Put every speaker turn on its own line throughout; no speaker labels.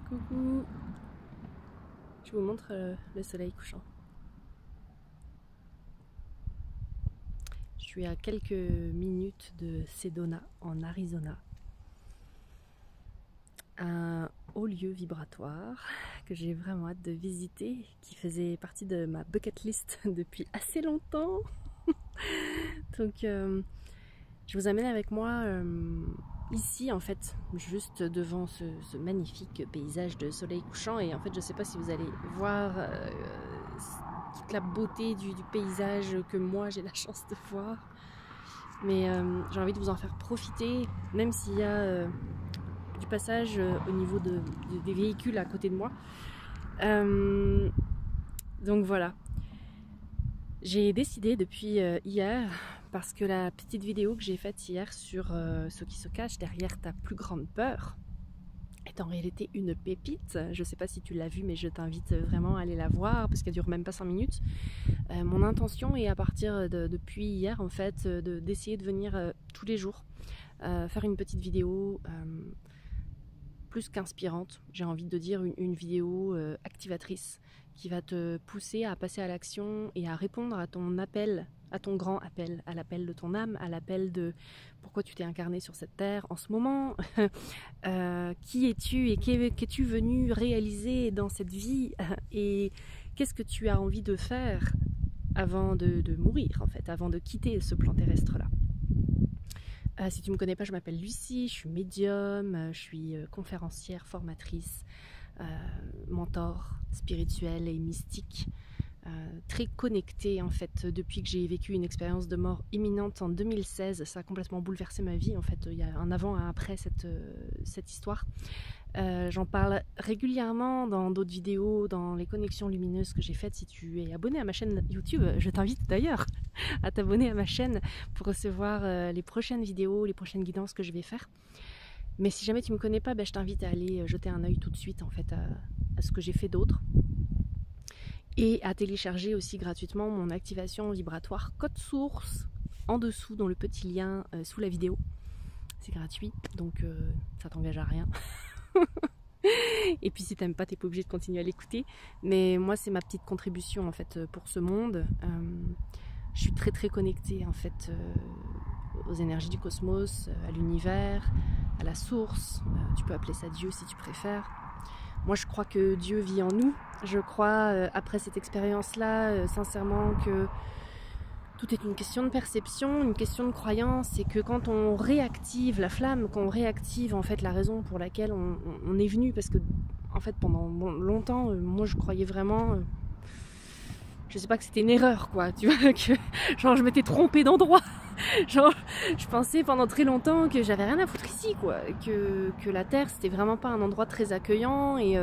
Coucou. Je vous montre le soleil couchant. Je suis à quelques minutes de Sedona en Arizona. Un haut lieu vibratoire que j'ai vraiment hâte de visiter, qui faisait partie de ma bucket list depuis assez longtemps. Donc je vous amène avec moi ici en fait, juste devant ce magnifique paysage de soleil couchant. Et en fait je sais pas si vous allez voir toute la beauté du paysage que moi j'ai la chance de voir, mais j'ai envie de vous en faire profiter, même s'il y a du passage au niveau des véhicules à côté de moi. Donc voilà, j'ai décidé depuis hier, parce que la petite vidéo que j'ai faite hier sur ce qui se cache derrière ta plus grande peur est en réalité une pépite. Je sais pas si tu l'as vue, mais je t'invite vraiment à aller la voir parce qu'elle dure même pas 5 minutes. Mon intention est à partir depuis hier en fait d'essayer de venir tous les jours faire une petite vidéo plus qu'inspirante, j'ai envie de dire une vidéo activatrice qui va te pousser à passer à l'action et à répondre à ton appel, à ton grand appel, à l'appel de ton âme, à l'appel de pourquoi tu t'es incarné sur cette terre en ce moment, qui es-tu et qu'es-tu venu réaliser dans cette vie et qu'est-ce que tu as envie de faire avant de mourir en fait, avant de quitter ce plan terrestre là. Si tu ne me connais pas, je m'appelle Lucie, je suis médium, je suis conférencière, formatrice, mentor spirituel et mystique, très connectée en fait depuis que j'ai vécu une expérience de mort imminente en 2016. Ça a complètement bouleversé ma vie en fait, il y a un avant et un après cette histoire. J'en parle régulièrement dans d'autres vidéos, dans les connexions lumineuses que j'ai faites. Si tu es abonné à ma chaîne YouTube, je t'invite d'ailleurs à t'abonner à ma chaîne pour recevoir les prochaines vidéos, les prochaines guidances que je vais faire. Mais si jamais tu ne me connais pas, je t'invite à aller jeter un œil tout de suite en fait à ce que j'ai fait d'autre. Et à télécharger aussi gratuitement mon activation vibratoire code source en dessous dans le petit lien sous la vidéo. C'est gratuit, donc ça t'engage à rien. Et puis si t'aimes pas, t'es pas obligé de continuer à l'écouter, mais moi c'est ma petite contribution en fait pour ce monde. Je suis très très connectée en fait aux énergies du cosmos, à l'univers, à la source. Tu peux appeler ça Dieu si tu préfères. Moi je crois que Dieu vit en nous. Je crois après cette expérience là sincèrement que tout est une question de perception, une question de croyance, et que quand on réactive la flamme, quand on réactive en fait la raison pour laquelle on est venu, parce que en fait pendant longtemps, moi je croyais vraiment, je sais pas, que c'était une erreur quoi, tu vois, que genre je m'étais trompée d'endroit, genre je pensais pendant très longtemps que j'avais rien à foutre ici quoi, que la Terre c'était vraiment pas un endroit très accueillant et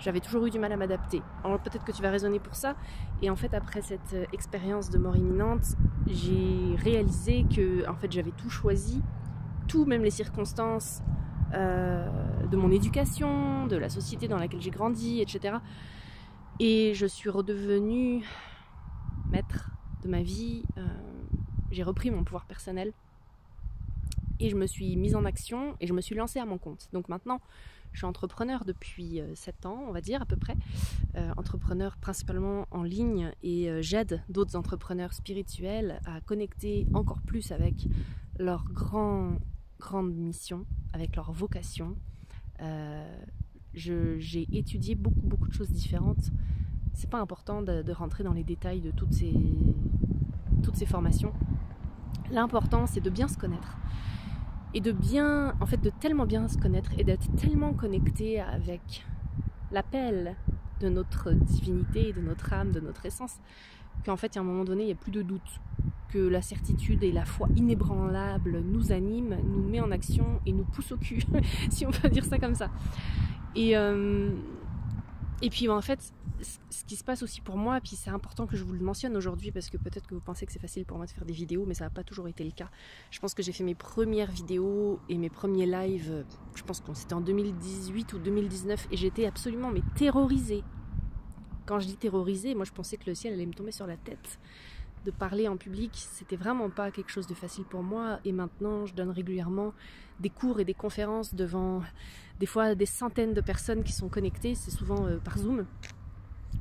j'avais toujours eu du mal à m'adapter. Alors peut-être que tu vas raisonner pour ça. Et en fait, après cette expérience de mort imminente, j'ai réalisé que en fait, j'avais tout choisi, tout, même les circonstances de mon éducation, de la société dans laquelle j'ai grandi, etc. Et je suis redevenue maître de ma vie. J'ai repris mon pouvoir personnel et je me suis mise en action et je me suis lancée à mon compte. Donc maintenant, je suis entrepreneur depuis 7 ans, on va dire à peu près. Entrepreneur principalement en ligne, et j'aide d'autres entrepreneurs spirituels à connecter encore plus avec leur grande mission, avec leur vocation. J'ai étudié beaucoup de choses différentes. C'est pas important de rentrer dans les détails de toutes ces formations. L'important, c'est de bien se connaître. Et de bien, en fait, de tellement bien se connaître et d'être tellement connecté avec l'appel de notre divinité, de notre âme, de notre essence, qu'en fait, à un moment donné, il n'y a plus de doute, que la certitude et la foi inébranlable nous animent, nous met en action et nous pousse au cul, si on peut dire ça comme ça. Et puis, en fait, ce qui se passe aussi pour moi, puis c'est important que je vous le mentionne aujourd'hui, parce que peut-être que vous pensez que c'est facile pour moi de faire des vidéos, mais ça n'a pas toujours été le cas. Je pense que j'ai fait mes premières vidéos et mes premiers lives, je pense que c'était en 2018 ou 2019, et j'étais absolument terrorisée. Quand je dis terrorisée, moi je pensais que le ciel allait me tomber sur la tête. de parler en public, c'était vraiment pas quelque chose de facile pour moi. Et maintenant, je donne régulièrement des cours et des conférences devant des fois des centaines de personnes qui sont connectées, c'est souvent par Zoom.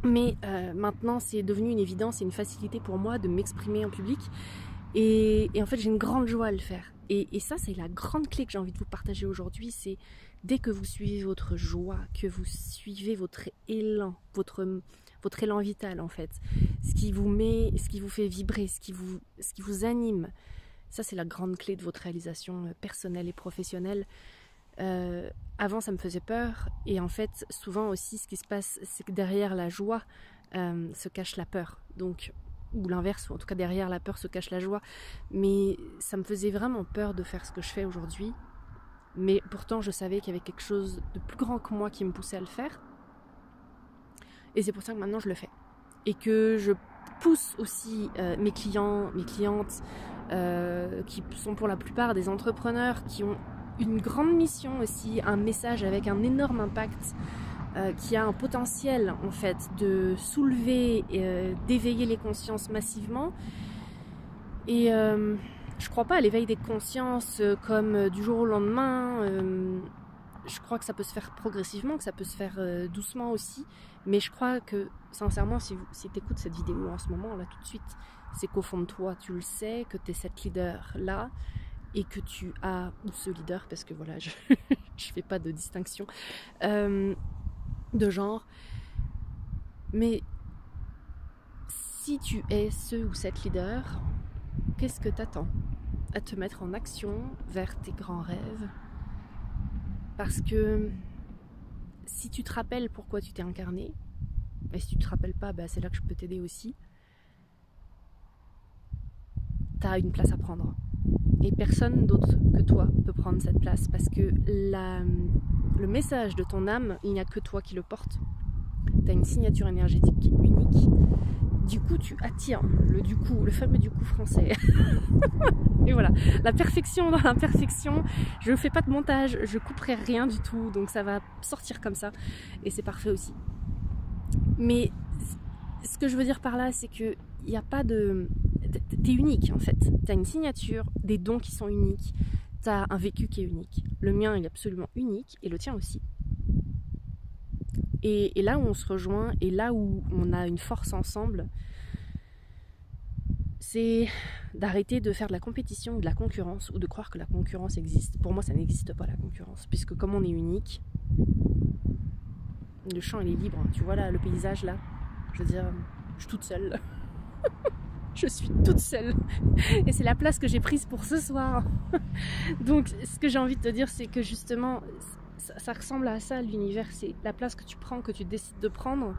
Mais maintenant, c'est devenu une évidence et une facilité pour moi de m'exprimer en public. Et en fait, j'ai une grande joie à le faire. Et ça, c'est la grande clé que j'ai envie de vous partager aujourd'hui. C'est dès que vous suivez votre joie, que vous suivez votre élan, votre élan vital en fait, ce qui vous fait vibrer, ce qui vous anime. Ça, c'est la grande clé de votre réalisation personnelle et professionnelle. Avant, ça me faisait peur. Et en fait, souvent aussi, ce qui se passe, c'est que derrière la joie se cache la peur. Donc, ou l'inverse, ou en tout cas derrière la peur se cache la joie. Mais ça me faisait vraiment peur de faire ce que je fais aujourd'hui. Mais pourtant, je savais qu'il y avait quelque chose de plus grand que moi qui me poussait à le faire. Et c'est pour ça que maintenant, je le fais. Et que je pousse aussi mes clients, mes clientes, qui sont pour la plupart des entrepreneurs, qui ont une grande mission aussi, un message avec un énorme impact, qui a un potentiel en fait de soulever, d'éveiller les consciences massivement. Et je crois pas à l'éveil des consciences comme du jour au lendemain. Je crois que ça peut se faire progressivement, que ça peut se faire doucement aussi. Mais je crois que sincèrement, si tu écoutes cette vidéo en ce moment, là tout de suite, c'est qu'au fond de toi, tu le sais, que tu es cette leader-là, et que tu as, ou ce leader, parce que voilà, je fais pas de distinction de genre, mais si tu es ce ou cette leader, qu'est-ce que t'attends à te mettre en action vers tes grands rêves? Parce que si tu te rappelles pourquoi tu t'es incarné, et si tu te rappelles pas, bah c'est là que je peux t'aider aussi, t'as une place à prendre. Et personne d'autre que toi peut prendre cette place, parce que le message de ton âme, il n'y a que toi qui le porte. Tu as une signature énergétique unique. Du coup, tu attires le fameux du coup français. Et voilà, la perfection dans l'imperfection. Je ne fais pas de montage, je couperai rien du tout, donc ça va sortir comme ça. Et c'est parfait aussi. Mais ce que je veux dire par là, c'est qu'il n'y a pas de... T'es unique en fait, t'as une signature, des dons qui sont uniques, t'as un vécu qui est unique. Le mien il est absolument unique et le tien aussi. Et là où on se rejoint et là où on a une force ensemble, c'est d'arrêter de faire de la compétition ou de la concurrence ou de croire que la concurrence existe. Pour moi ça n'existe pas la concurrence, puisque comme on est unique, le champ il est libre. Tu vois là le paysage là, je veux dire, je suis toute seule. Je suis toute seule et c'est la place que j'ai prise pour ce soir. Donc ce que j'ai envie de te dire, c'est que justement ça ressemble à ça l'univers, c'est la place que tu prends, que tu décides de prendre,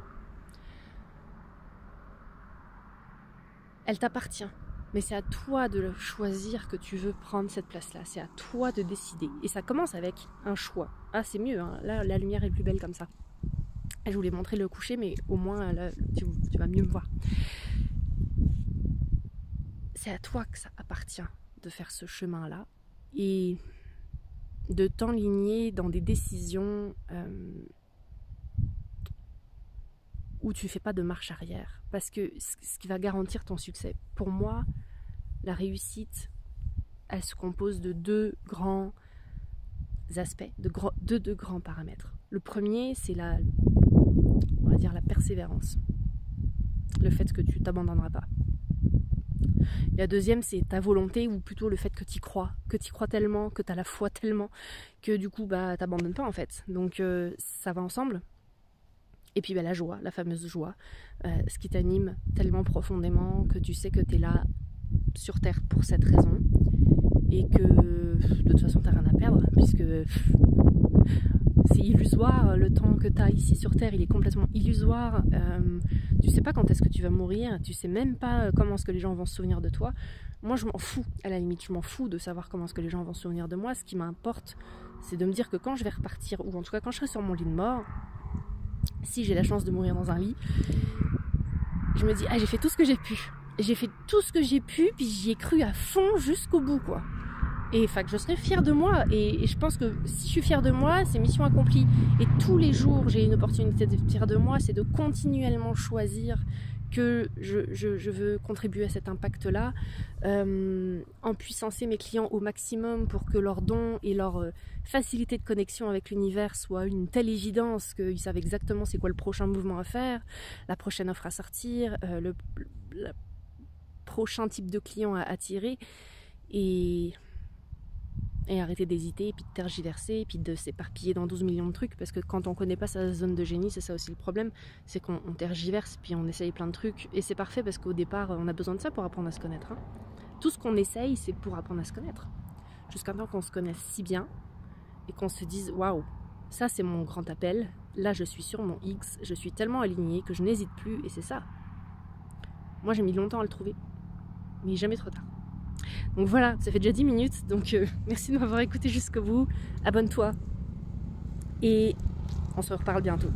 elle t'appartient, mais c'est à toi de choisir que tu veux prendre cette place là, c'est à toi de décider. Et ça commence avec un choix. Ah c'est mieux hein. Là la lumière est plus belle comme ça. Je voulais montrer le coucher, mais au moins là, tu vas mieux me voir. C'est à toi que ça appartient de faire ce chemin-là et de t'enligner dans des décisions où tu ne fais pas de marche arrière. Parce que ce qui va garantir ton succès, pour moi, la réussite, elle se compose de deux grands aspects, de deux grands paramètres. Le premier, c'est on va dire la persévérance. Le fait que tu t'abandonneras pas. La deuxième, c'est ta volonté, ou plutôt le fait que tu y crois tellement, que tu as la foi tellement, que du coup, bah, t'abandonnes pas en fait. Donc ça va ensemble. Et puis bah, la joie, la fameuse joie, ce qui t'anime tellement profondément que tu sais que tu es là sur Terre pour cette raison, et que de toute façon, tu n'as rien à perdre, puisque c'est illusoire, le temps que tu as ici sur Terre, il est complètement illusoire. Tu sais pas quand est-ce que tu vas mourir, tu sais même pas comment est-ce que les gens vont se souvenir de toi. Moi je m'en fous, à la limite je m'en fous de savoir comment est-ce que les gens vont se souvenir de moi. Ce qui m'importe, c'est de me dire que quand je vais repartir, ou en tout cas quand je serai sur mon lit de mort, si j'ai la chance de mourir dans un lit, je me dis ah j'ai fait tout ce que j'ai pu. J'ai fait tout ce que j'ai pu, puis j'y ai cru à fond jusqu'au bout quoi. Et que je serais fière de moi, et je pense que si je suis fière de moi, c'est mission accomplie. Et tous les jours, j'ai une opportunité d'être fière de moi, c'est de continuellement choisir que je veux contribuer à cet impact-là, empuissancer mes clients au maximum pour que leurs dons et leur facilité de connexion avec l'univers soit une telle évidence qu'ils savent exactement c'est quoi le prochain mouvement à faire, la prochaine offre à sortir, le prochain type de client à attirer, et arrêter d'hésiter, et puis de tergiverser, et puis de s'éparpiller dans 12 millions de trucs, parce que quand on connaît pas sa zone de génie, c'est ça aussi le problème, c'est qu'on tergiverse, puis on essaye plein de trucs, et c'est parfait parce qu'au départ, on a besoin de ça pour apprendre à se connaître. Hein. Tout ce qu'on essaye, c'est pour apprendre à se connaître. Jusqu'à temps qu'on se connaisse si bien, et qu'on se dise, waouh, ça c'est mon grand appel, là je suis sur mon X, je suis tellement alignée que je n'hésite plus, et c'est ça. Moi j'ai mis longtemps à le trouver, mais jamais trop tard. Donc voilà, ça fait déjà 10 minutes, donc merci de m'avoir écouté jusqu'au bout, abonne-toi, et on se reparle bientôt.